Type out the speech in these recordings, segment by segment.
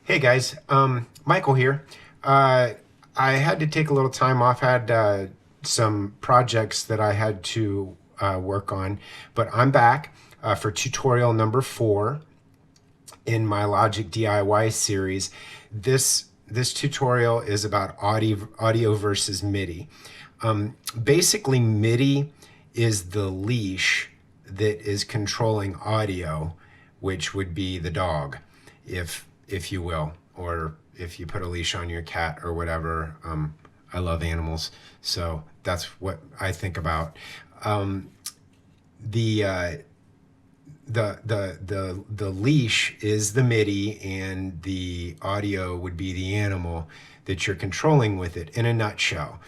Hey guys, Michael here. I had to take a little time off, had some projects that I had to work on, but I'm back for tutorial number 4 in my Logic DIY series. This tutorial is about audio versus Midi. Basically, Midi is the leash that is controlling audio, which would be the dog, if you will, or if you put a leash on your cat or whatever. I love animals, so that's what I think about. The the leash is the MIDI, and the audio would be the animal that you're controlling with it. In a nutshell,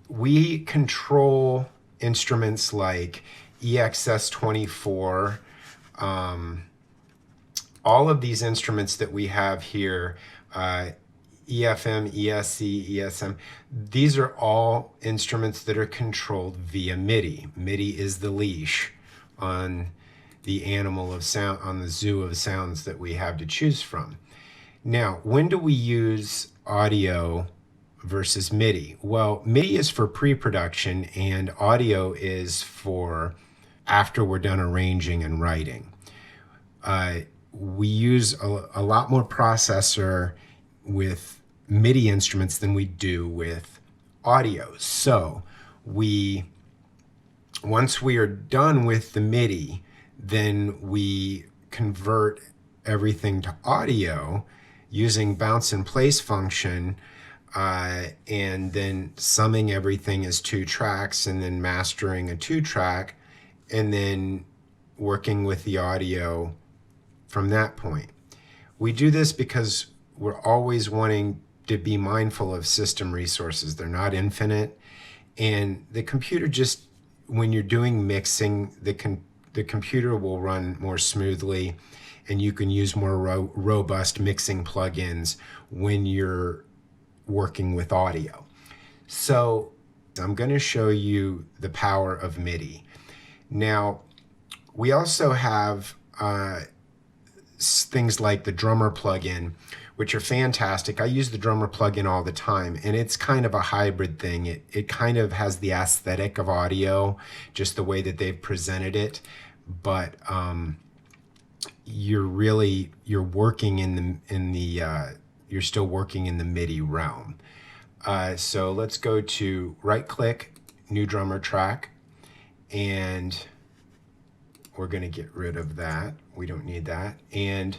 we control instruments like EXS24. All of these instruments that we have here, EFM, ESC, ESM, these are all instruments that are controlled via MIDI. MIDI is the leash on the animal of sound, on the zoo of sounds that we have to choose from. Now, when do we use audio versus MIDI? Well, MIDI is for pre-production and audio is for after we're done arranging and writing. We use a lot more processor with MIDI instruments than we do with audio. So once we are done with the MIDI, then we convert everything to audio using bounce and place function, and then summing everything as 2 tracks and then mastering a 2-track and then working with the audio from that point. We do this because we're always wanting to be mindful of system resources. They're not infinite, and the computer just, when you're doing mixing, the computer will run more smoothly, and you can use more robust mixing plugins when you're working with audio. So I'm going to show you the power of MIDI. Now, we also have things like the drummer plugin, which are fantastic. I use the drummer plugin all the time, and it's kind of a hybrid thing. It kind of has the aesthetic of audio, just the way that they've presented it, but you're working you're still working in the MIDI realm. So let's go to right-click, new drummer track, and we're going to get rid of that. We don't need that. And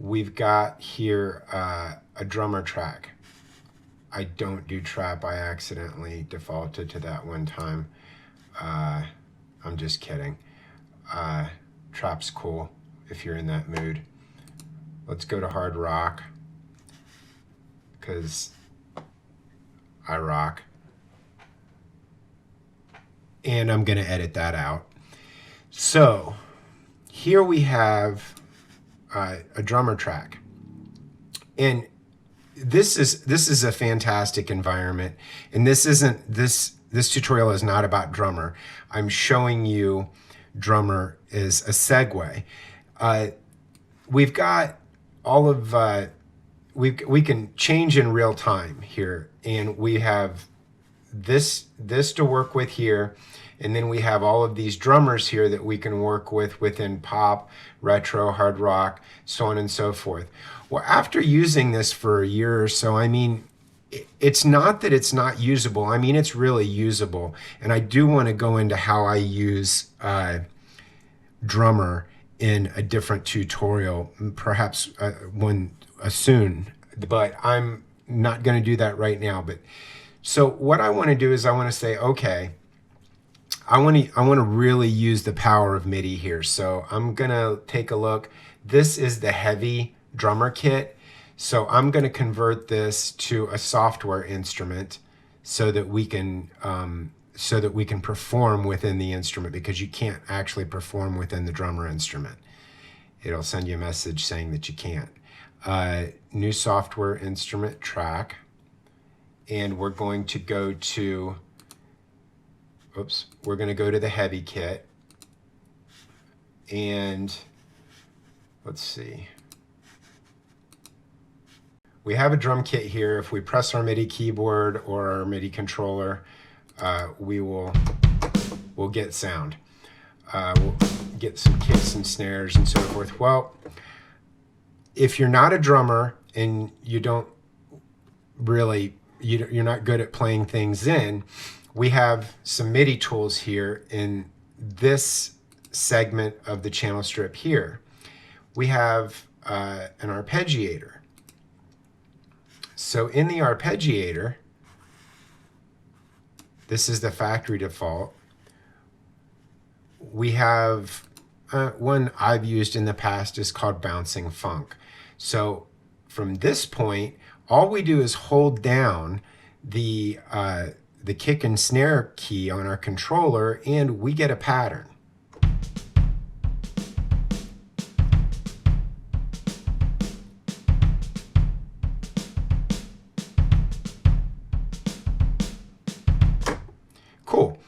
we've got here a drummer track. I don't do trap. I accidentally defaulted to that one time. I'm just kidding. Trap's cool if you're in that mood. Let's go to hard rock, because I rock. And I'm going to edit that out. So here we have a drummer track, and this is a fantastic environment. And this tutorial is not about drummer. I'm showing you drummer as a segue. We've got all of we can change in real time here, and we have this to work with here. And then we have all of these drummers here that we can work with within pop, retro, hard rock, so on and so forth. Well, after using this for a year or so, I mean, it's not that it's not usable. I mean, it's really usable. And I do want to go into how I use drummer in a different tutorial, perhaps one soon. But I'm not going to do that right now. But so what I want to do is I want to say, okay, I want to really use the power of MIDI here. So I'm going to take a look. This is the heavy drummer kit. So I'm going to convert this to a software instrument so that we can perform within the instrument, because you can't actually perform within the drummer instrument. It'll send you a message saying that you can't. New software instrument track, and we're going to go to we're going to go to the heavy kit, and let's see. we have a drum kit here. If we press our MIDI keyboard or our MIDI controller, we'll get sound. We'll get some kicks and snares and so forth. Well, if you're not a drummer and you don't really, you're not good at playing things in, we have some MIDI tools here in this segment of the channel strip here. We have an arpeggiator. So in the arpeggiator, this is the factory default. We have one I've used in the past is called bouncing funk. So from this point, all we do is hold down the kick and snare key on our controller and we get a pattern. Cool.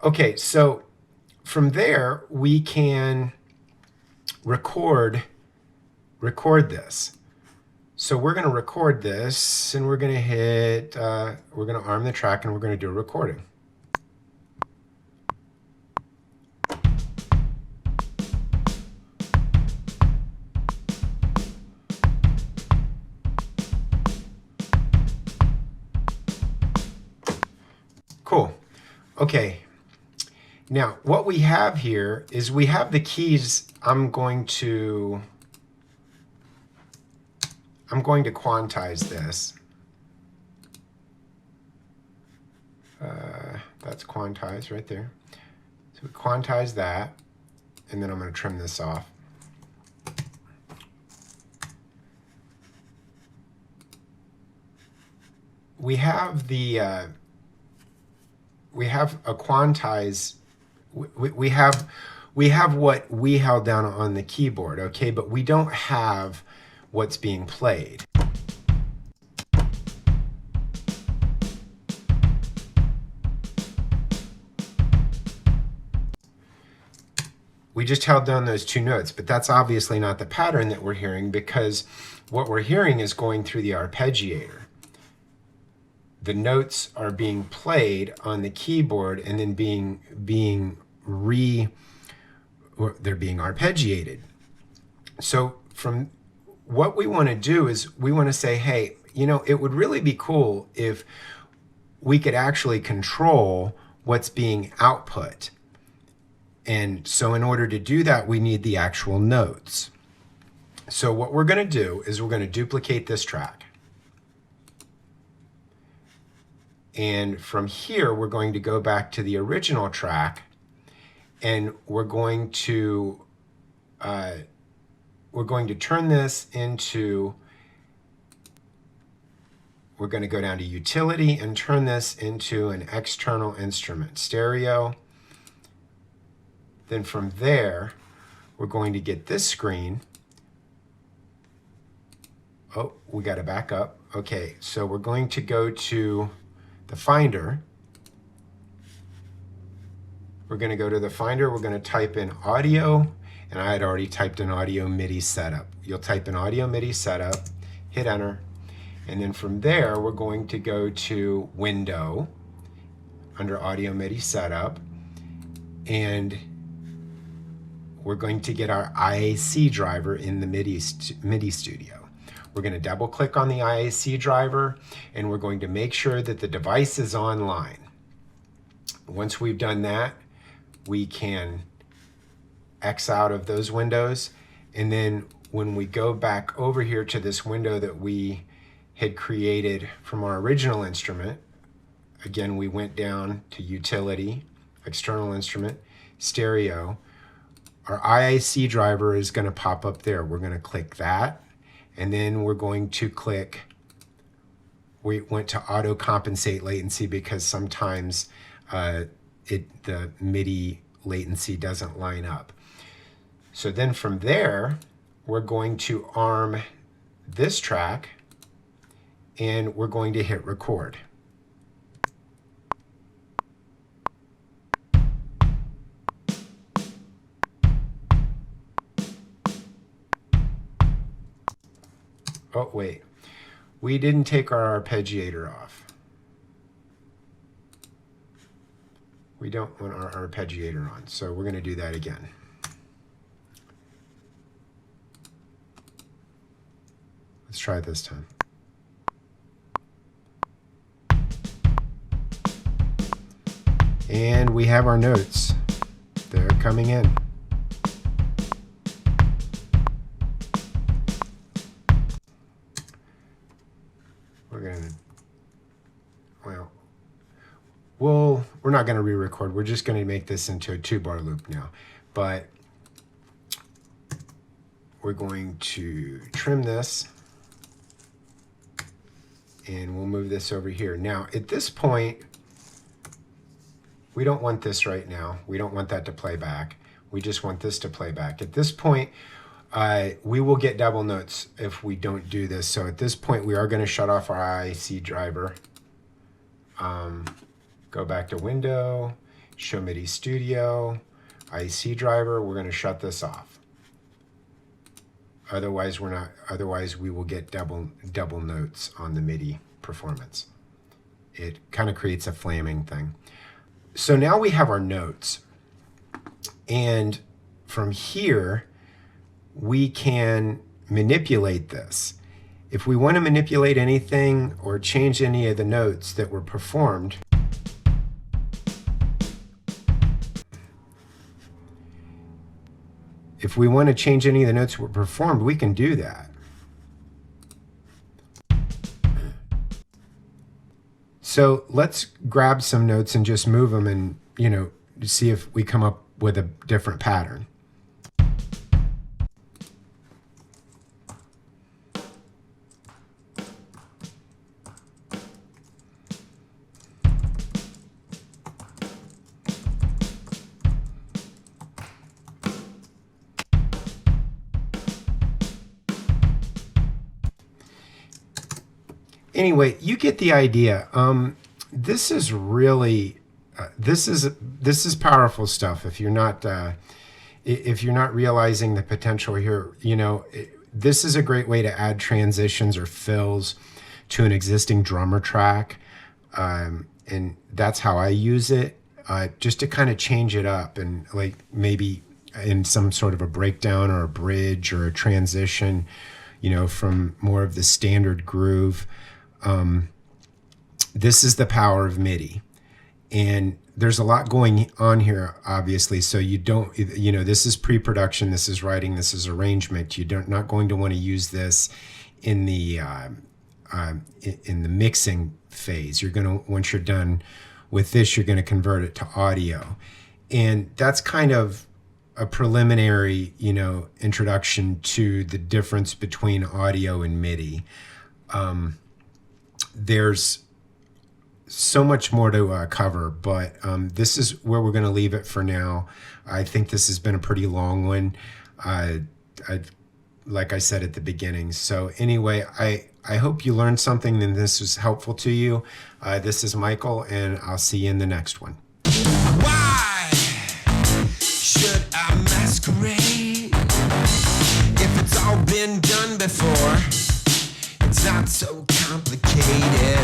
Okay, so from there we can record this. So we're going to record this and we're going to hit, we're going to arm the track and we're going to do a recording. Cool. Okay. Now what we have here is we have the keys. I'm going to quantize this. That's quantized right there. So we quantize that, and then I'm going to trim this off. We have the we have a quantize. We have what we held down on the keyboard, okay, but we don't have what's being played. We just held down those two notes, but that's obviously not the pattern that we're hearing because what we're hearing is going through the arpeggiator. The notes are being played on the keyboard and then they're being arpeggiated. So from what we want to do is we want to say, hey, you know, it would really be cool if we could actually control what's being output. And so in order to do that, we need the actual notes. So what we're going to do is we're going to duplicate this track. And from here, we're going to go back to the original track and we're going to turn this into, we're going to go down to utility and turn this into an external instrument, stereo. Then from there, we're going to get this screen. Oh, we got to back up. Okay, so we're going to go to the Finder. We're going to go to the Finder. We're going to type in audio, and I had already typed in audio MIDI setup. You'll type in audio MIDI setup, hit enter, and then from there, we're going to go to Window under audio MIDI setup, and we're going to get our IAC driver in the MIDI studio. We're going to double click on the IAC driver and we're going to make sure that the device is online. Once we've done that, we can X out of those windows. And then when we go back over here to this window that we had created from our original instrument, again, we went down to utility, external instrument, stereo. Our IAC driver is going to pop up there. We're going to click that. And then we're going to click, we went to auto compensate latency because sometimes the MIDI latency doesn't line up. So then from there, we're going to arm this track and we're going to hit record. Oh, wait. we didn't take our arpeggiator off. We don't want our arpeggiator on, so we're going to do that again. Let's try it this time. And we have our notes. They're coming in. We're going to, we're not going to re-record. We're just going to make this into a 2-bar loop now. But we're going to trim this. And we'll move this over here. Now, at this point, we don't want this right now. We don't want that to play back. We just want this to play back. At this point, we will get double notes if we don't do this. So at this point, we are going to shut off our IC driver. Go back to Window, Show MIDI Studio, IC driver. We're going to shut this off. Otherwise, we're not. Otherwise, we will get double notes on the MIDI performance. It kind of creates a flaming thing. So now we have our notes, and from here, we can manipulate this. If we want to manipulate anything or change any of the notes that were performed, if we want to change any of the notes that were performed, we can do that. So let's grab some notes and just move them and, see if we come up with a different pattern. Anyway, you get the idea. This is really, this is powerful stuff. If you're not realizing the potential here, this is a great way to add transitions or fills to an existing drummer track, and that's how I use it, just to kind of change it up and like maybe in some sort of a breakdown or a bridge or a transition, from more of the standard groove. This is the power of MIDI, and there's a lot going on here, obviously. So you don't, this is pre-production, this is writing, this is arrangement. You're not going to want to use this in the mixing phase. You're going to, once you're done with this, you're going to convert it to audio, and that's kind of a preliminary, introduction to the difference between audio and MIDI. There's so much more to cover, but this is where we're going to leave it for now. I think this has been a pretty long one, like I said at the beginning. So anyway, I hope you learned something and this was helpful to you. This is Michael, and I'll see you in the next one. Why should I masquerade if it's all been done before? It's not so complicated.